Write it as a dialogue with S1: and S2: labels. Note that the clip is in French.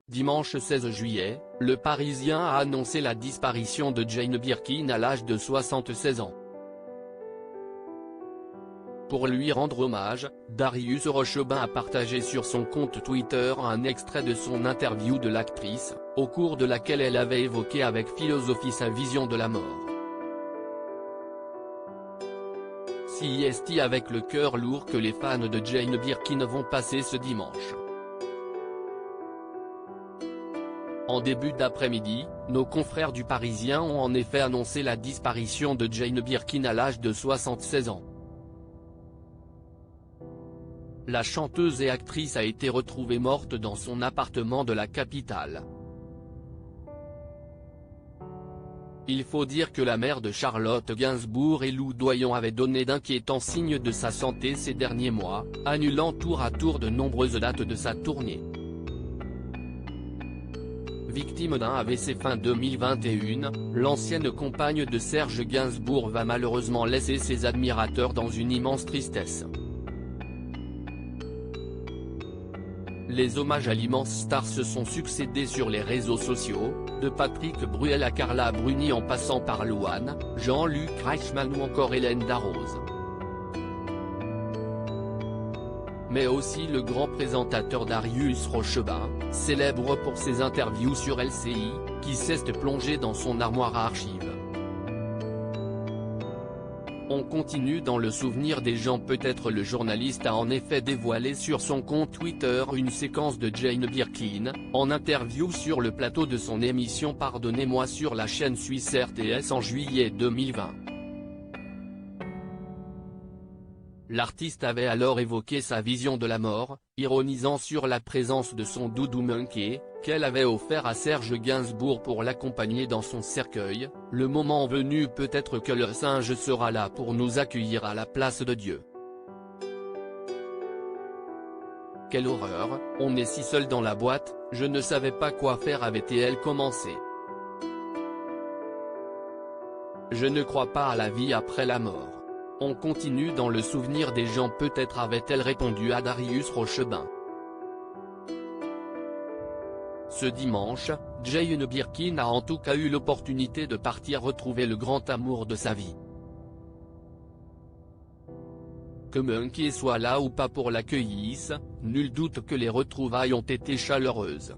S1: Dimanche 16 juillet, le Parisien a annoncé la disparition de Jane Birkin à l'âge de 76 ans. Pour lui rendre hommage, Darius Rochebin a partagé sur son compte Twitter un extrait de son interview de l'actrice, au cours de laquelle elle avait évoqué avec philosophie sa vision de la mort. Si est avec le cœur lourd que les fans de Jane Birkin vont passer ce dimanche. En début d'après-midi, nos confrères du Parisien ont en effet annoncé la disparition de Jane Birkin à l'âge de 76 ans. La chanteuse et actrice a été retrouvée morte dans son appartement de la capitale. Il faut dire que la mère de Charlotte Gainsbourg et Lou Doyon avait donné d'inquiétants signes de sa santé ces derniers mois, annulant tour à tour de nombreuses dates de sa tournée. Victime d'un AVC fin 2021, l'ancienne compagne de Serge Gainsbourg va malheureusement laisser ses admirateurs dans une immense tristesse. Les hommages à l'immense star se sont succédés sur les réseaux sociaux, de Patrick Bruel à Carla Bruni en passant par Louane, Jean-Luc Reichmann ou encore Hélène Darroze. Mais aussi le grand présentateur Darius Rochebin, célèbre pour ses interviews sur LCI, qui s'est plongé dans son armoire à archives. On continue dans le souvenir des gens. Peut-être le journaliste a en effet dévoilé sur son compte Twitter une séquence de Jane Birkin, en interview sur le plateau de son émission Pardonnez-moi sur la chaîne suisse RTS en juillet 2020. L'artiste avait alors évoqué sa vision de la mort, ironisant sur la présence de son doudou Monkey, qu'elle avait offert à Serge Gainsbourg pour l'accompagner dans son cercueil. Le moment venu, peut-être que le singe sera là pour nous accueillir à la place de Dieu. Quelle horreur, on est si seul dans la boîte, je ne savais pas quoi faire, avait-elle commencé. Je ne crois pas à la vie après la mort. On continue dans le souvenir des gens. Peut-être avait-elle répondu à Darius Rochebin. Ce dimanche, Jane Birkin a en tout cas eu l'opportunité de partir retrouver le grand amour de sa vie. Que Monkey soit là ou pas pour l'accueillir, nul doute que les retrouvailles ont été chaleureuses.